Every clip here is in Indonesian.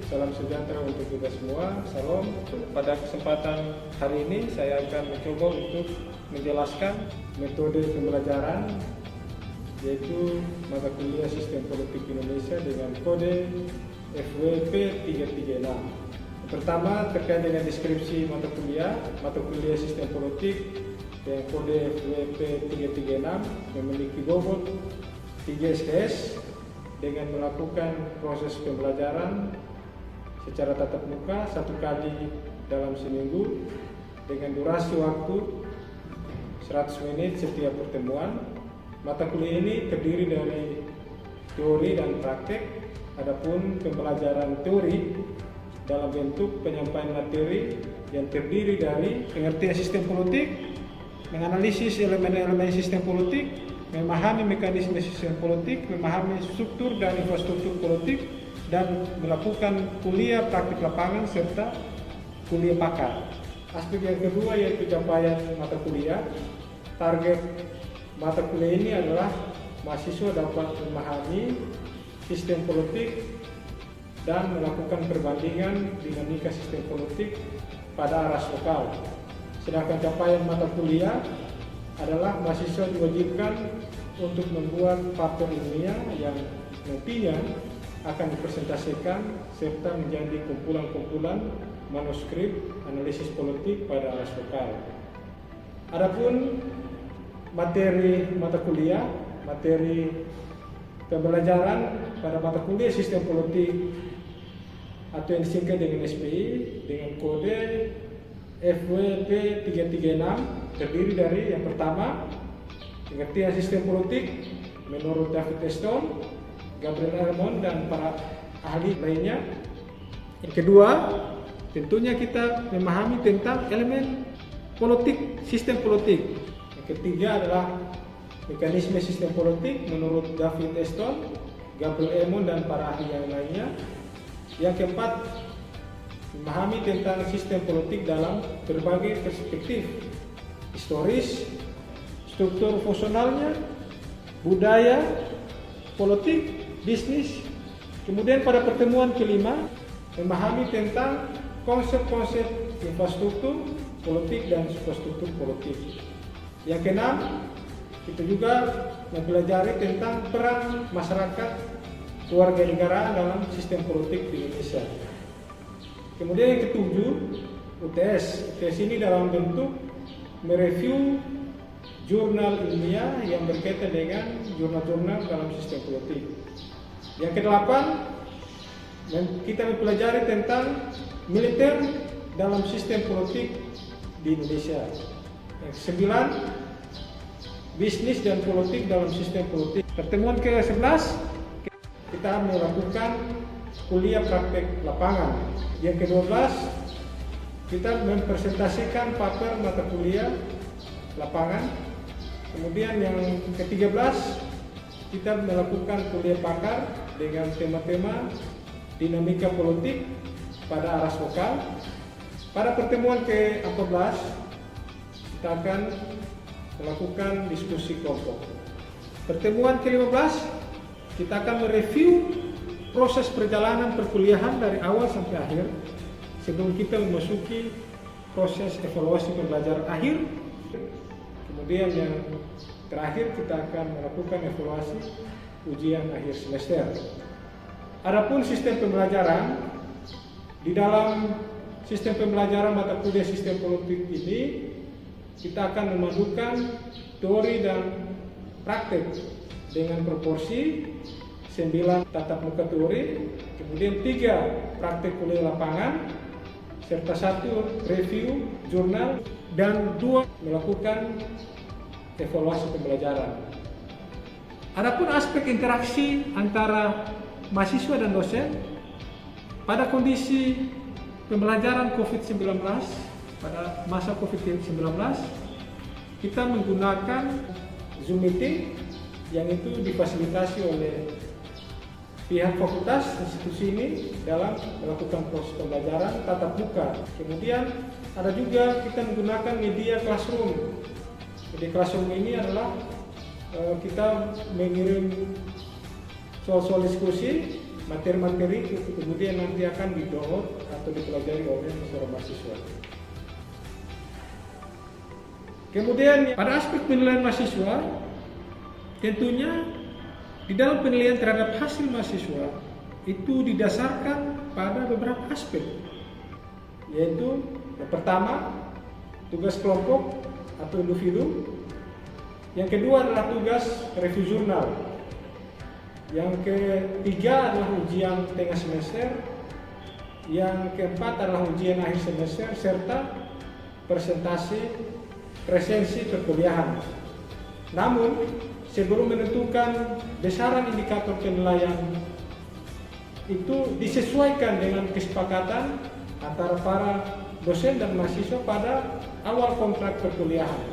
salam sejahtera untuk kita semua. Salam. Pada kesempatan hari ini saya akan mencoba untuk menjelaskan metode pembelajaran yaitu mata kuliah Sistem Politik Indonesia dengan kode FWP 336. Pertama, terkait dengan deskripsi mata kuliah Sistem Politik dengan kode FWP 336 memiliki bobot 3 SKS dengan melakukan proses pembelajaran secara tatap muka 1 kali dalam seminggu dengan durasi waktu 100 menit setiap pertemuan. Mata kuliah ini terdiri dari teori dan praktek. Adapun pembelajaran teori dalam bentuk penyampaian materi yang terdiri dari pengertian sistem politik, menganalisis elemen-elemen sistem politik, memahami mekanisme sistem politik, memahami struktur dan infrastruktur politik, dan melakukan kuliah praktik lapangan serta kuliah pakar. Aspek yang kedua yaitu capaian mata kuliah. Target mata kuliah ini adalah mahasiswa dapat memahami sistem politik dan melakukan perbandingan dinamika sistem politik pada aras lokal. Sedangkan capaian mata kuliah adalah mahasiswa diwajibkan untuk membuat paper ilmiah yang nantinya akan dipresentasikan serta menjadi kumpulan-kumpulan manuskrip analisis politik pada aras lokal. Adapun materi mata kuliah, materi pembelajaran pada mata kuliah Sistem Politik atau yang disingkat dengan SPI dengan kode FWP 336 terdiri dari yang pertama, pengertian sistem politik menurut David Eston, Gabriel Elmond, dan para ahli lainnya. Yang kedua, tentunya kita memahami tentang elemen politik, sistem politik. Yang ketiga adalah mekanisme sistem politik menurut David Eston, Gabriel Elmond, dan para ahli yang lainnya. Yang keempat, memahami tentang sistem politik dalam berbagai perspektif historis, struktur fungsionalnya, budaya, politik, bisnis. Kemudian pada pertemuan kelima, memahami tentang konsep-konsep infrastruktur politik dan infrastruktur politik. Yang keenam, kita juga mempelajari tentang peran masyarakat keluarga negara dalam sistem politik di Indonesia. Kemudian yang ketujuh, UTS. UTS ini dalam bentuk mereview jurnal ilmiah yang berkaitan dengan jurnal-jurnal dalam sistem politik. Yang kedelapan, kita mempelajari tentang militer dalam sistem politik di Indonesia. Yang kesembilan, bisnis dan politik dalam sistem politik. Pertemuan ke-11, kita melakukan kuliah praktek lapangan. Yang ke-12, kita mempresentasikan paper mata kuliah lapangan. Kemudian yang ke-13, kita melakukan kuliah pakar dengan tema-tema dinamika politik pada aras lokal. Pada pertemuan ke-14, kita akan melakukan diskusi kelompok. Pertemuan ke-15, kita akan mereview proses perjalanan perkuliahan dari awal sampai akhir sebelum kita memasuki proses evaluasi pembelajaran akhir. Kemudian yang terakhir kita akan melakukan evaluasi ujian akhir semester. Adapun sistem pembelajaran, di dalam sistem pembelajaran mata kuliah sistem politik ini kita akan memadukan teori dan praktek dengan proporsi 9 tatap muka teori, kemudian 3 praktek kuliah lapangan, serta 1 review jurnal, dan 2 melakukan evaluasi pembelajaran. Adapun aspek interaksi antara mahasiswa dan dosen pada kondisi pembelajaran COVID-19, pada masa COVID-19, kita menggunakan Zoom meeting yang itu difasilitasi oleh pihak fakultas institusi ini dalam melakukan proses pembelajaran tatap muka. Kemudian ada juga kita menggunakan media classroom. Media classroom ini adalah kita mengirim soal-soal diskusi materi-materi itu kemudian nanti akan di-download atau dipelajari oleh seorang mahasiswa. Kemudian pada aspek penilaian mahasiswa, tentunya di dalam penilaian terhadap hasil mahasiswa itu didasarkan pada beberapa aspek, yaitu yang pertama tugas kelompok atau individu, yang kedua adalah tugas review jurnal, yang ketiga adalah ujian tengah semester, yang keempat adalah ujian akhir semester, serta presensi perkuliahan. Namun sebelum menentukan besaran indikator penilaian itu disesuaikan dengan kesepakatan antara para dosen dan mahasiswa pada awal kontrak perkuliahan.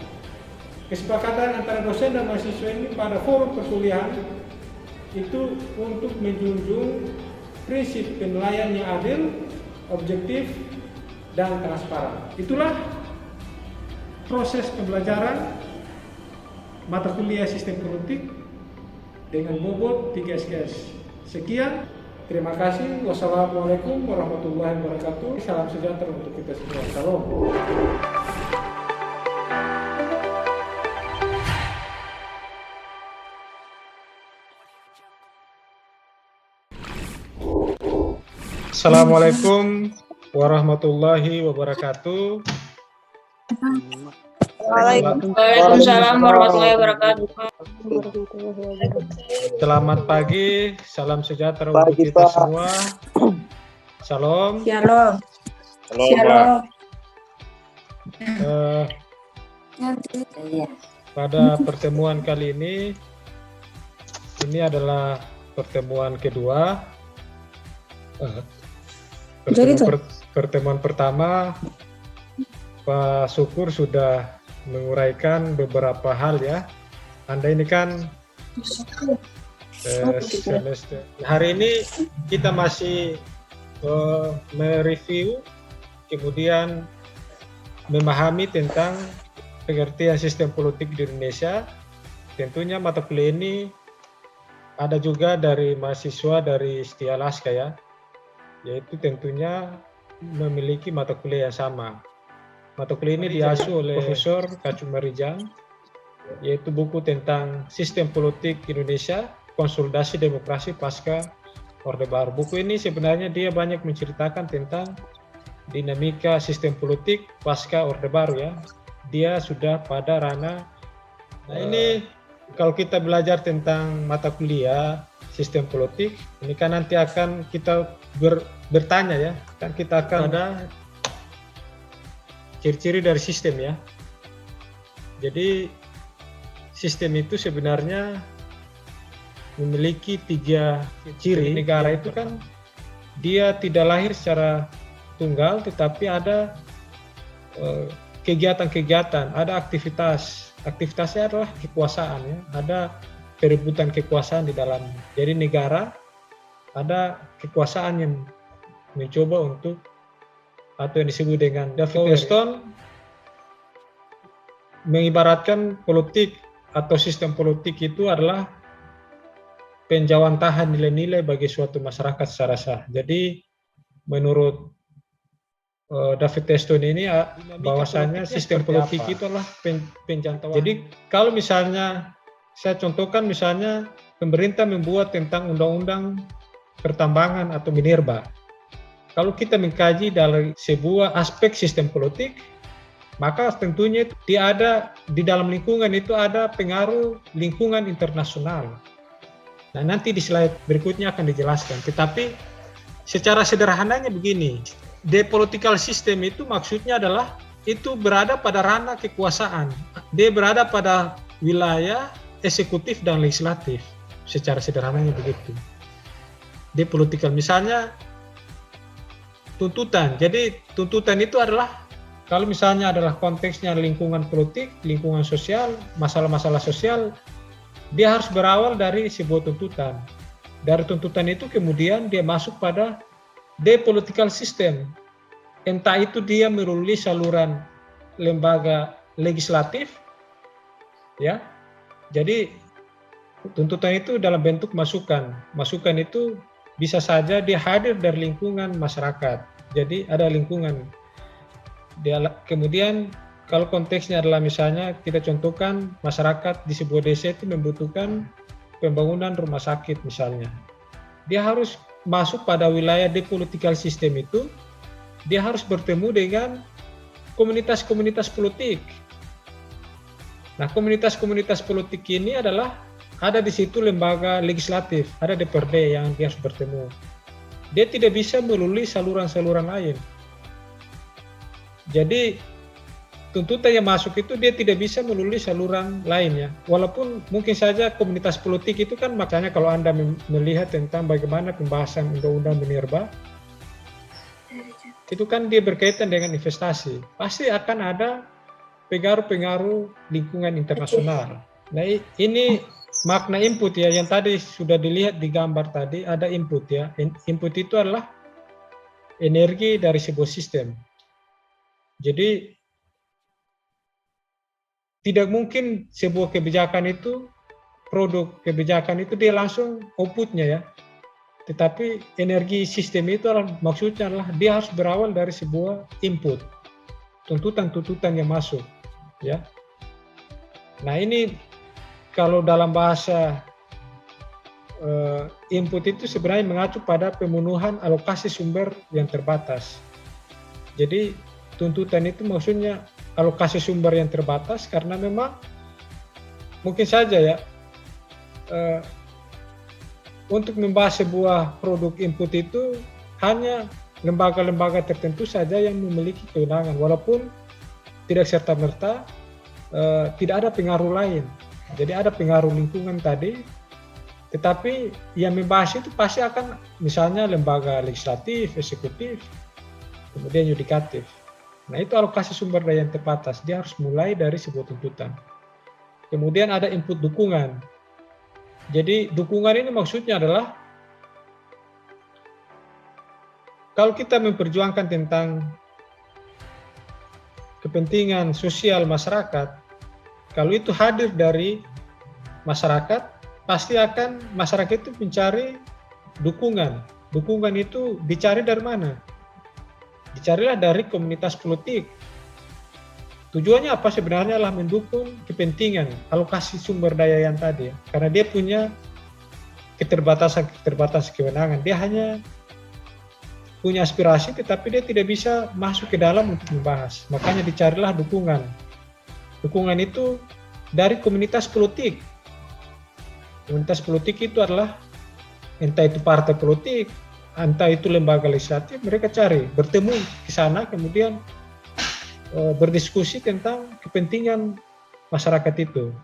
Kesepakatan antara dosen dan mahasiswa ini pada forum perkuliahan itu untuk menjunjung prinsip penilaian yang adil, objektif, dan transparan. Itulah proses pembelajaran mata kuliah sistem politik dengan bobot 3 SKS. Sekian, terima kasih. Wassalamualaikum warahmatullahi wabarakatuh. Salam sejahtera untuk kita semua. Salam. Assalamualaikum warahmatullahi wabarakatuh. Waalaikumsalam warahmatullahi wabarakatuh. Selamat pagi, salam sejahtera untuk kita semua. Shalom. Shalom. Shalom. Pada pertemuan kali ini adalah pertemuan kedua. Pertemuan pertama, Pak Syukur sudah menguraikan beberapa hal ya. Anda ini kan semester. Hari ini kita masih mereview, kemudian memahami tentang pengertian sistem politik di Indonesia. Tentunya mata kuliah ini ada juga dari mahasiswa dari Setia Alaska ya, yaitu tentunya memiliki mata kuliah yang sama. Mata kuliah ini diasuh oleh Profesor Kacumarijang, yaitu buku tentang sistem politik Indonesia, konsolidasi demokrasi pasca Orde Baru. Buku ini sebenarnya dia banyak menceritakan tentang dinamika sistem politik pasca Orde Baru ya. Dia sudah pada ranah. Nah ini kalau kita belajar tentang mata kuliah sistem politik, ini kan nanti akan kita bertanya ya, kan kita akan ada ciri-ciri dari sistem ya. Jadi sistem itu sebenarnya memiliki 3 ciri. Negara itu kan dia tidak lahir secara tunggal, tetapi ada kegiatan-kegiatan, ada aktivitas. Aktivitasnya adalah kekuasaan ya, ada perebutan kekuasaan di dalamnya. Jadi negara ada kekuasaan yang mencoba untuk atau yang disebut dengan David Stone mengibaratkan politik atau sistem politik itu adalah penjawantahan nilai-nilai bagi suatu masyarakat secara sah. Jadi menurut David Stone ini bahwasanya sistem politik itu adalah penjangkauan. Jadi kalau misalnya saya contohkan, misalnya pemerintah membuat tentang undang-undang pertambangan atau minerba. Kalau kita mengkaji dari sebuah aspek sistem politik, maka tentunya dia ada di dalam lingkungan itu ada pengaruh lingkungan internasional. Nah nanti di slide berikutnya akan dijelaskan. Tetapi secara sederhananya begini, depolitical system itu maksudnya adalah itu berada pada ranah kekuasaan. Dia berada pada wilayah eksekutif dan legislatif. Secara sederhananya begitu. Depolitical misalnya tuntutan. Jadi tuntutan itu adalah kalau misalnya adalah konteksnya lingkungan politik, lingkungan sosial, masalah-masalah sosial, dia harus berawal dari sebuah tuntutan. Dari tuntutan itu kemudian dia masuk pada depolitical system. Entah itu dia melalui saluran lembaga legislatif, ya. Jadi tuntutan itu dalam bentuk masukan. Masukan itu bisa saja dia hadir dari lingkungan masyarakat. Jadi ada lingkungan. Kemudian kalau konteksnya adalah misalnya kita contohkan masyarakat di sebuah desa itu membutuhkan pembangunan rumah sakit misalnya. Dia harus masuk pada wilayah depolitical system itu, dia harus bertemu dengan komunitas-komunitas politik. Nah, komunitas-komunitas politik ini adalah ada di situ lembaga legislatif, ada DPRD yang dia harus bertemu. Dia tidak bisa melalui saluran-saluran lain. Jadi tuntutan yang masuk itu dia tidak bisa melalui saluran lainnya. Walaupun mungkin saja komunitas politik itu kan, makanya kalau Anda melihat tentang bagaimana pembahasan Undang-Undang Minerba, itu kan dia berkaitan dengan investasi. Pasti akan ada pengaruh-pengaruh lingkungan internasional. Nah, ini makna input ya, yang tadi sudah dilihat di gambar tadi, ada input ya. Input itu adalah energi dari sebuah sistem. Jadi tidak mungkin sebuah kebijakan itu, produk kebijakan itu dia langsung outputnya ya. Tetapi energi sistem itu maksudnya adalah dia harus berawal dari sebuah input, tuntutan-tuntutan yang masuk ya. Nah, ini kalau dalam bahasa input itu sebenarnya mengacu pada pemenuhan alokasi sumber yang terbatas. Jadi tuntutan itu maksudnya alokasi sumber yang terbatas, karena memang mungkin saja ya untuk membahas sebuah produk input itu hanya lembaga-lembaga tertentu saja yang memiliki kewenangan, walaupun tidak serta-merta tidak ada pengaruh lain. Jadi ada pengaruh lingkungan tadi, tetapi yang membahas itu pasti akan misalnya lembaga legislatif, eksekutif, kemudian yudikatif. Nah, itu alokasi sumber daya yang terbatas, dia harus mulai dari sebuah tuntutan. Kemudian ada input dukungan. Jadi dukungan ini maksudnya adalah kalau kita memperjuangkan tentang kepentingan sosial masyarakat, kalau itu hadir dari masyarakat, pasti akan masyarakat itu mencari dukungan. Dukungan itu dicari dari mana? Dicarilah dari komunitas politik. Tujuannya apa sebenarnya adalah mendukung kepentingan alokasi sumber daya yang tadi, karena dia punya keterbatasan kewenangan. Dia hanya punya aspirasi, tetapi dia tidak bisa masuk ke dalam untuk membahas. Makanya dicarilah dukungan. Dukungan itu dari komunitas politik. Komunitas politik itu adalah entah itu partai politik, entah itu lembaga legislatif, mereka cari, bertemu di sana, kemudian berdiskusi tentang kepentingan masyarakat itu.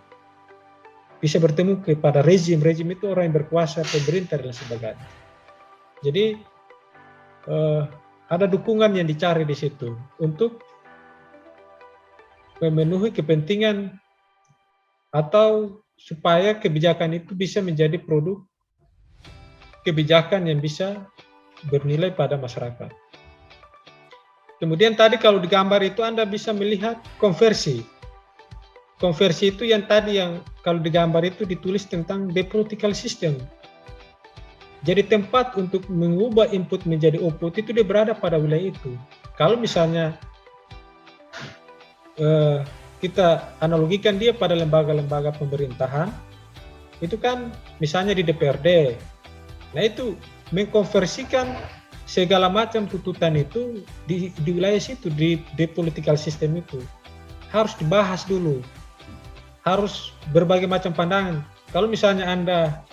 Bisa bertemu kepada rezim itu orang yang berkuasa, pemerintah dan sebagainya. Jadi ada dukungan yang dicari di situ untuk memenuhi kepentingan atau supaya kebijakan itu bisa menjadi produk kebijakan yang bisa bernilai pada masyarakat. Kemudian tadi kalau di gambar itu Anda bisa melihat konversi. Konversi itu yang tadi yang kalau di gambar itu ditulis tentang depolitical system. Jadi tempat untuk mengubah input menjadi output itu dia berada pada wilayah itu. Kalau misalnya kita analogikan dia pada lembaga-lembaga pemerintahan, itu kan misalnya di DPRD. Nah, itu mengkonversikan segala macam tuntutan itu di wilayah situ, di political system itu. Harus dibahas dulu. Harus berbagai macam pandangan. Kalau misalnya Anda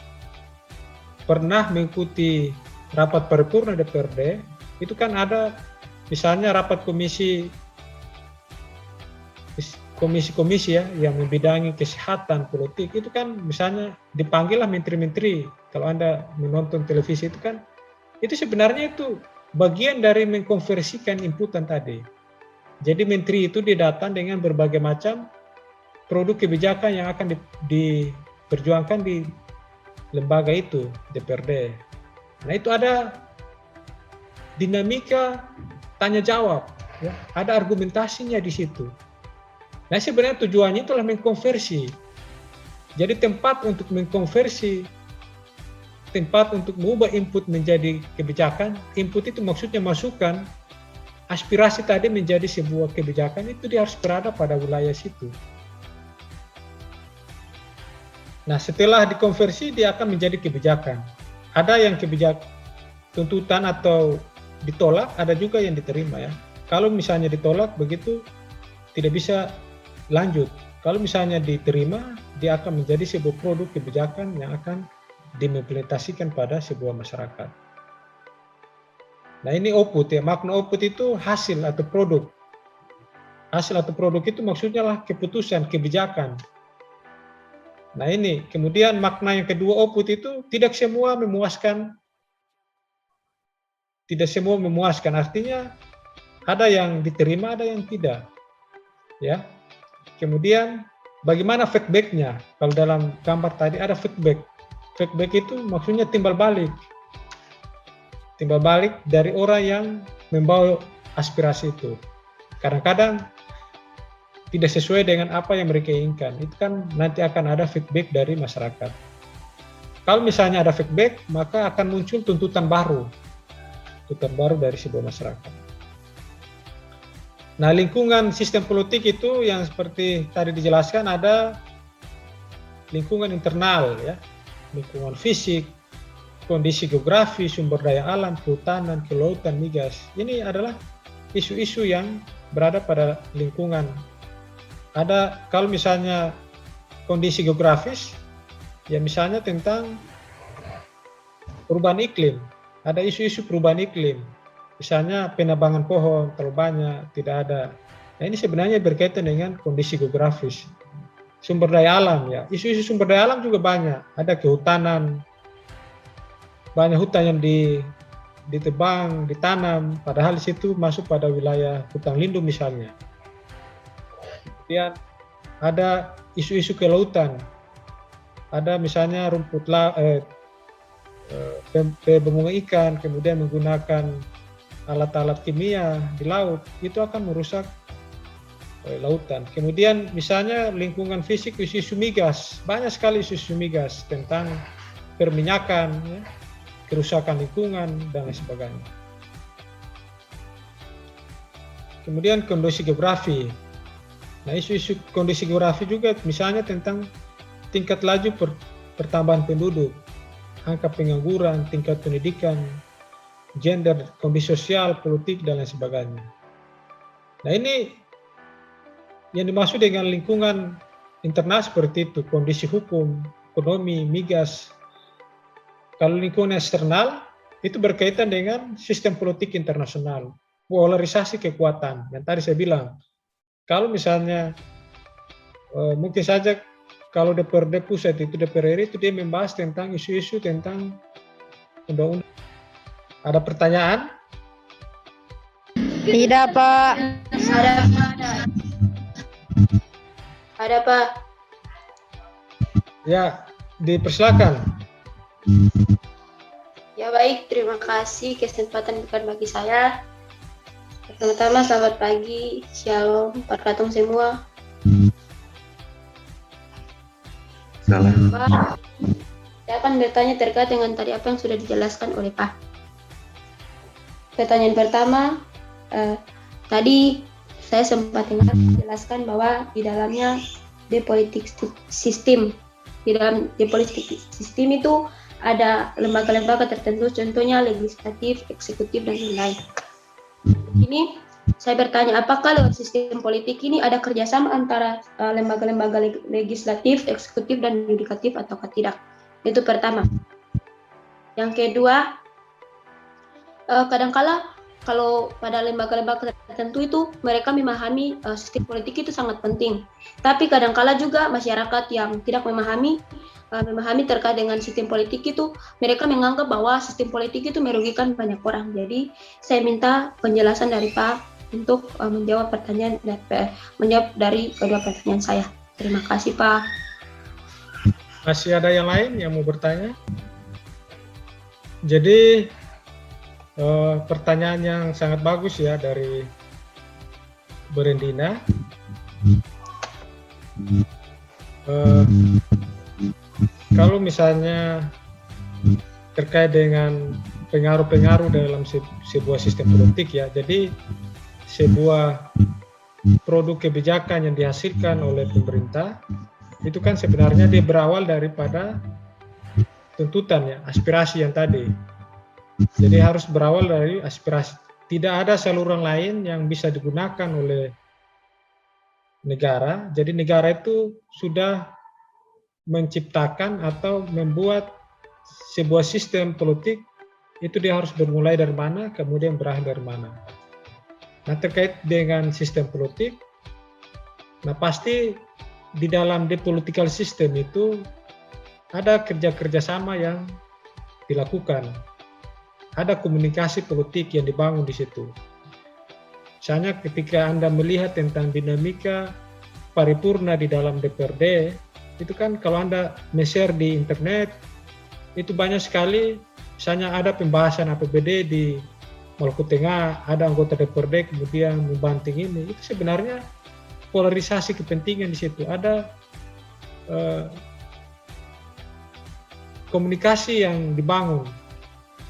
pernah mengikuti rapat paripurna DPRD, itu kan ada misalnya rapat komisi ya yang membidangi kesehatan politik, itu kan misalnya dipanggillah menteri-menteri. Kalau Anda menonton televisi itu kan, itu sebenarnya itu bagian dari mengkonversikan inputan tadi. Jadi menteri itu didatang dengan berbagai macam produk kebijakan yang akan diperjuangkan di lembaga itu, DPRD. Nah, itu ada dinamika tanya jawab, ya. Ada argumentasinya di situ. Nah, sebenarnya tujuannya itulah mengkonversi. Jadi tempat untuk mengkonversi tempat untuk mengubah input menjadi kebijakan. Input itu maksudnya masukan, aspirasi tadi menjadi sebuah kebijakan, itu dia harus berada pada wilayah situ. Nah, setelah dikonversi dia akan menjadi kebijakan. Ada yang kebijakan tuntutan atau ditolak, ada juga yang diterima ya. Kalau misalnya ditolak begitu tidak bisa lanjut. Kalau misalnya diterima, dia akan menjadi sebuah produk kebijakan yang akan diimplementasikan pada sebuah masyarakat. Nah, ini output ya, makna output itu hasil atau produk. Hasil atau produk itu maksudnya lah keputusan, kebijakan. Nah ini, kemudian makna yang kedua output itu tidak semua memuaskan. Tidak semua memuaskan, artinya ada yang diterima, ada yang tidak. Ya. Kemudian bagaimana feedback-nya? Kalau dalam gambar tadi ada feedback. Feedback itu maksudnya timbal balik. Timbal balik dari orang yang membawa aspirasi itu. Kadang-kadang tidak sesuai dengan apa yang mereka inginkan. Itu kan nanti akan ada feedback dari masyarakat. Kalau misalnya ada feedback, maka akan muncul tuntutan baru. Tuntutan baru dari sebuah masyarakat. Nah, lingkungan sistem politik itu yang seperti tadi dijelaskan, ada lingkungan internal ya. Lingkungan fisik, kondisi geografi, sumber daya alam, kehutanan, kelautan, migas. Ini adalah isu-isu yang berada pada lingkungan. Ada kalau misalnya kondisi geografis, ya misalnya tentang perubahan iklim. Ada isu-isu perubahan iklim. Misalnya penebangan pohon terlalu banyak, tidak ada. Nah, ini sebenarnya berkaitan dengan kondisi geografis. Sumber daya alam ya, isu-isu sumber daya alam juga banyak. Ada kehutanan, banyak hutan yang ditebang, ditanam, padahal di situ masuk pada wilayah hutan lindung misalnya. Kemudian ada isu-isu kelautan, ada misalnya rumput pembunga ikan, kemudian menggunakan alat-alat kimia di laut, itu akan merusak lautan. Kemudian misalnya lingkungan fisik, isu-isu migas, banyak sekali isu-isu migas tentang perminyakan, ya, kerusakan lingkungan dan lain sebagainya. Kemudian kondisi geografi. Nah, isu-isu kondisi geografi juga misalnya tentang tingkat laju pertambahan penduduk, angka pengangguran, tingkat pendidikan, gender, kondisi sosial, politik dan lain sebagainya. Nah, ini yang dimaksud dengan lingkungan internal seperti itu, kondisi hukum, ekonomi, migas. Kalau lingkungan eksternal itu berkaitan dengan sistem politik internasional, polarisasi kekuatan. Yang tadi saya bilang, kalau misalnya mungkin saja kalau DPRD pusat itu DPR RI itu dia membahas tentang isu-isu tentang undang-undang. Ada pertanyaan? Tidak, Pak. Ada, Pak. Ya, dipersilakan. Ya baik, terima kasih kesempatan diberikan bagi saya. Pertama-tama selamat pagi, shalom, barakatum semua. Salam. Pak, saya akan bertanya terkait dengan tadi apa yang sudah dijelaskan oleh Pak. Pertanyaan pertama, tadi saya sempat dengar dijelaskan bahwa di dalamnya depolitik sistem. Di dalam depolitik sistem itu ada lembaga-lembaga tertentu, contohnya legislatif, eksekutif, dan lain-lain. Ini saya bertanya, apakah lewat sistem politik ini ada kerjasama antara lembaga-lembaga legislatif, eksekutif, dan yudikatif ataukah tidak? Itu pertama. Yang kedua, kadangkala kalau pada lembaga-lembaga tertentu itu mereka memahami sistem politik itu sangat penting. Tapi kadangkala juga masyarakat yang tidak memahami terkait dengan sistem politik itu, mereka menganggap bahwa sistem politik itu merugikan banyak orang. Jadi saya minta penjelasan dari Pak untuk menjawab dari kedua pertanyaan saya. Terima kasih, Pak. Masih ada yang lain yang mau bertanya? Jadi pertanyaan yang sangat bagus ya dari Berendina. Kalau misalnya terkait dengan pengaruh-pengaruh dalam sebuah sistem politik ya. Jadi sebuah produk kebijakan yang dihasilkan oleh pemerintah itu kan sebenarnya dia berawal daripada tuntutan ya, aspirasi yang tadi. Jadi harus berawal dari aspirasi. Tidak ada saluran lain yang bisa digunakan oleh negara. Jadi negara itu sudah menciptakan atau membuat sebuah sistem politik, itu dia harus bermulai dari mana, kemudian berakhir dari mana. Nah, terkait dengan sistem politik, nah pasti di dalam the political system itu ada kerja-kerja sama yang dilakukan. Ada komunikasi politik yang dibangun di situ. Misalnya ketika Anda melihat tentang dinamika paripurna di dalam DPRD, itu kan kalau Anda share di internet, itu banyak sekali, misalnya ada pembahasan APBD di Maluku Tengah, ada anggota DPRD kemudian membanting ini, itu sebenarnya polarisasi kepentingan di situ. Ada komunikasi yang dibangun.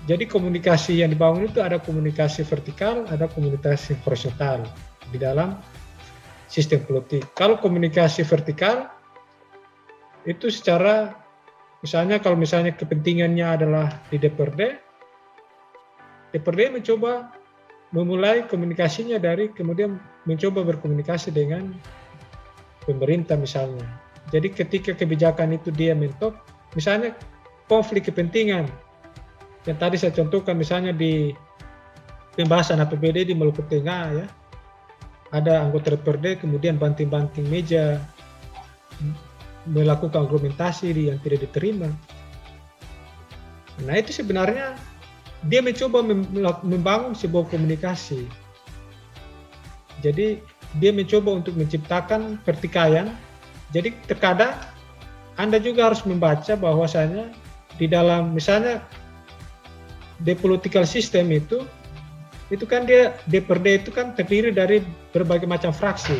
Jadi komunikasi yang dibangun itu ada komunikasi vertikal, ada komunikasi horizontal di dalam sistem politik. Kalau komunikasi vertikal itu secara, misalnya kalau misalnya kepentingannya adalah di DPRD mencoba memulai komunikasinya dari kemudian mencoba berkomunikasi dengan pemerintah misalnya. Jadi ketika kebijakan itu dia mentok, misalnya konflik kepentingan yang tadi saya contohkan misalnya di pembahasan APBD di Maluku Tengah ya, ada anggota DPRD kemudian banting-banting meja, melakukan argumentasi yang tidak diterima. Nah itu sebenarnya dia mencoba membangun sebuah komunikasi. Jadi dia mencoba untuk menciptakan pertikaian. Jadi terkadang Anda juga harus membaca bahwasanya di dalam misalnya the political system itu kan dia DPRD itu kan terdiri dari berbagai macam fraksi.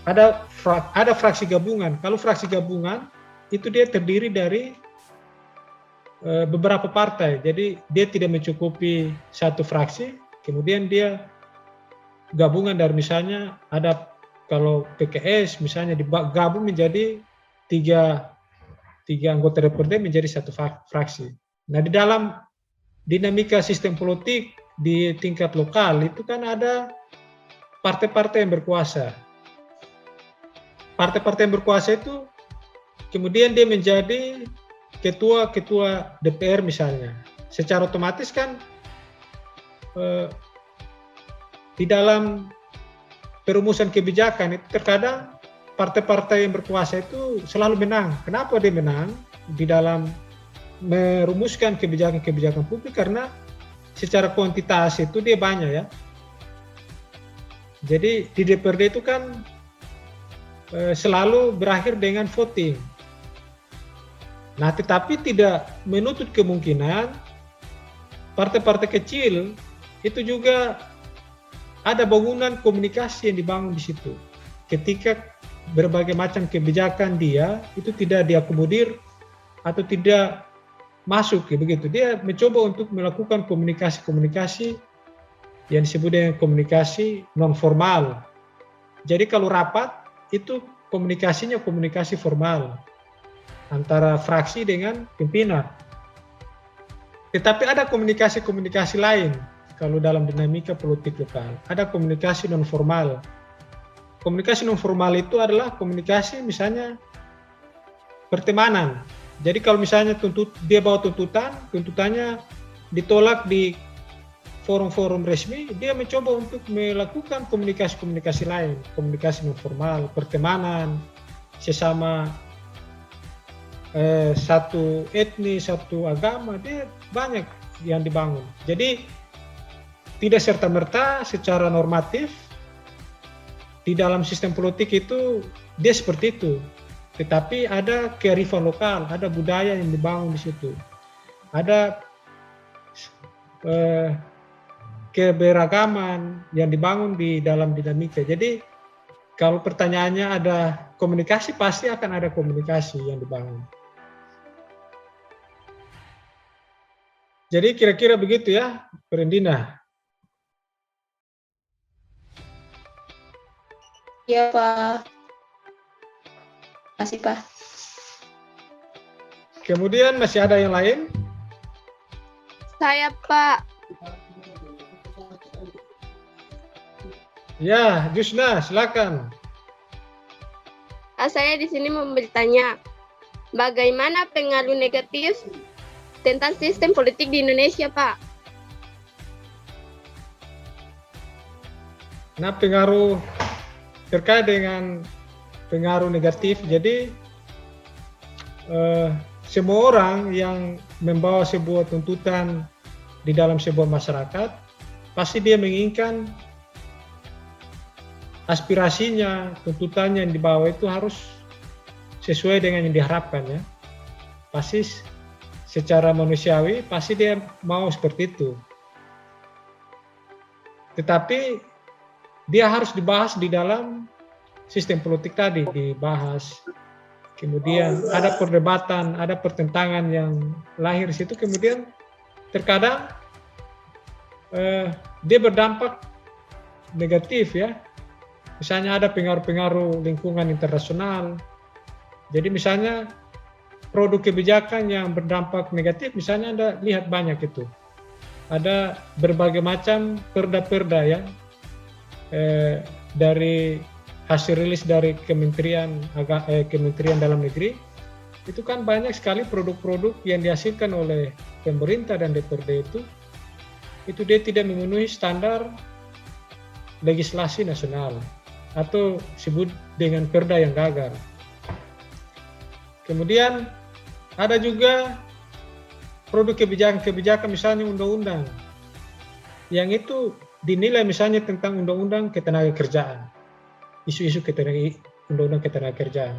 Ada fraksi gabungan. Kalau fraksi gabungan itu dia terdiri dari beberapa partai. Jadi dia tidak mencukupi satu fraksi, kemudian dia gabungan dari misalnya ada kalau PKS misalnya digabung menjadi tiga anggota DPRD menjadi satu fraksi. Nah di dalam dinamika sistem politik di tingkat lokal itu kan ada partai-partai yang berkuasa. Partai-partai yang berkuasa itu kemudian dia menjadi ketua DPR misalnya. Secara otomatis kan di dalam perumusan kebijakan itu terkadang partai-partai yang berkuasa itu selalu menang. Kenapa dia menang di dalam merumuskan kebijakan-kebijakan publik? Karena secara kuantitas itu dia banyak ya. Jadi di DPRD itu kan selalu berakhir dengan voting. Nah, tetapi tidak menutup kemungkinan partai-partai kecil itu juga ada bangunan komunikasi yang dibangun di situ. Ketika berbagai macam kebijakan dia itu tidak diakomodir atau tidak masuk begitu, dia mencoba untuk melakukan komunikasi-komunikasi yang disebut dengan komunikasi non formal. Jadi kalau rapat itu komunikasinya komunikasi formal antara fraksi dengan pimpinan. Tetapi ada komunikasi-komunikasi lain kalau dalam dinamika politik lokal. Ada komunikasi non formal. Komunikasi non formal itu adalah komunikasi misalnya pertemanan. Jadi kalau misalnya dia bawa tuntutannya ditolak di forum-forum resmi, dia mencoba untuk melakukan komunikasi-komunikasi lain, komunikasi non formal, pertemanan, sesama satu etnis, satu agama, dia banyak yang dibangun. Jadi tidak serta-merta secara normatif di dalam sistem politik itu dia seperti itu. Tetapi ada kearifan lokal, ada budaya yang dibangun di situ. Ada keberagaman yang dibangun di dalam dinamika. Jadi kalau pertanyaannya ada komunikasi, pasti akan ada komunikasi yang dibangun. Jadi kira-kira begitu ya, Berendina. Iya, Pak. Makasih, Pak. Kemudian masih ada yang lain? Saya, Pak. Ya, Jusna, silakan. Saya di sini mau bertanya, bagaimana pengaruh negatif tentang sistem politik di Indonesia, Pak? Nah, pengaruh terkait dengan pengaruh negatif, jadi semua orang yang membawa sebuah tuntutan di dalam sebuah masyarakat, pasti dia menginginkan aspirasinya, tuntutannya yang dibawa itu harus sesuai dengan yang diharapkan ya. Pasti secara manusiawi, pasti dia mau seperti itu. Tetapi dia harus dibahas di dalam sistem politik tadi, dibahas. Kemudian ada perdebatan, ada pertentangan yang lahir di situ. Kemudian terkadang dia berdampak negatif ya. Misalnya ada pengaruh-pengaruh lingkungan internasional. Jadi misalnya produk kebijakan yang berdampak negatif, misalnya Anda lihat banyak itu. Ada berbagai macam perda-perda ya. Dari hasil rilis dari Kementerian Dalam Negeri, itu kan banyak sekali produk-produk yang dihasilkan oleh pemerintah dan DPRD itu dia tidak memenuhi standar legislasi nasional atau disebut dengan perda yang gagal. Kemudian ada juga produk kebijakan misalnya undang-undang yang itu dinilai misalnya tentang undang-undang ketenagakerjaan, isu-isu undang-undang ketenagakerjaan.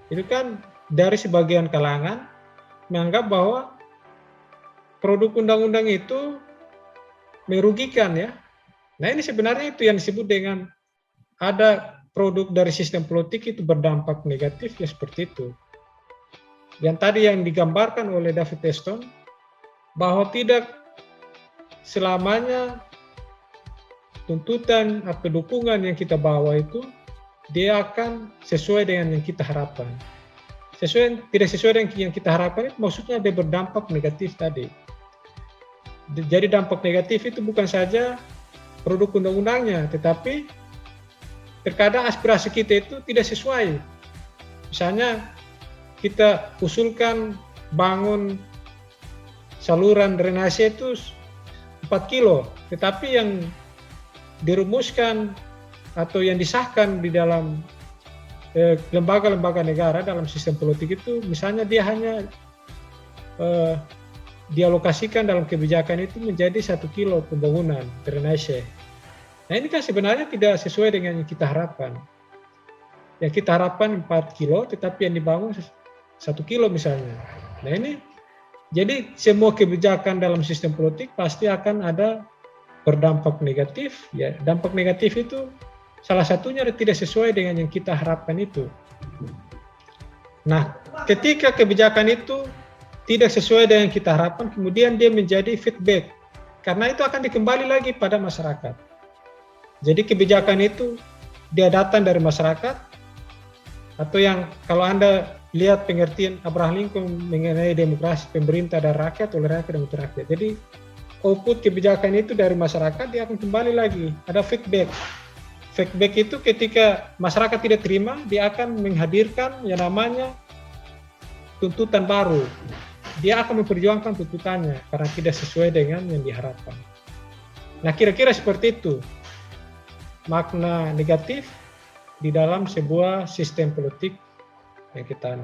Itu kan dari sebagian kalangan menganggap bahwa produk undang-undang itu merugikan ya. Nah ini sebenarnya itu yang disebut dengan ada produk dari sistem politik itu berdampak negatif ya seperti itu. Yang tadi yang digambarkan oleh David Teston bahwa tidak selamanya tuntutan atau dukungan yang kita bawa itu dia akan sesuai dengan yang kita harapkan. Tidak sesuai dengan yang kita harapkan itu maksudnya dia berdampak negatif tadi. Jadi dampak negatif itu bukan saja produk undang-undangnya, tetapi terkadang aspirasi kita itu tidak sesuai. Misalnya kita usulkan bangun saluran drainase itu 4 kilo, tetapi yang dirumuskan atau yang disahkan di dalam lembaga-lembaga negara dalam sistem politik itu misalnya dia hanya dialokasikan dalam kebijakan itu menjadi 1 kilo pembangunan drainase. Nah ini kan sebenarnya tidak sesuai dengan yang kita harapkan. Yang kita harapkan 4 kilo tetapi yang dibangun 1 kilo misalnya. Nah ini jadi semua kebijakan dalam sistem politik pasti akan ada berdampak negatif. Ya, dampak negatif itu salah satunya tidak sesuai dengan yang kita harapkan itu. Nah, ketika kebijakan itu tidak sesuai dengan yang kita harapkan, kemudian dia menjadi feedback. Karena itu akan dikembali lagi pada masyarakat. Jadi kebijakan itu dia datang dari masyarakat, atau yang kalau Anda lihat pengertian Abraham Lincoln mengenai demokrasi pemerintah dan rakyat oleh rakyat dan untuk rakyat. Jadi output kebijakan itu dari masyarakat dia akan kembali lagi, ada feedback. Feedback itu ketika masyarakat tidak terima, dia akan menghadirkan yang namanya tuntutan baru. Dia akan memperjuangkan tuntutannya karena tidak sesuai dengan yang diharapkan. Nah kira-kira seperti itu makna negatif di dalam sebuah sistem politik yang kita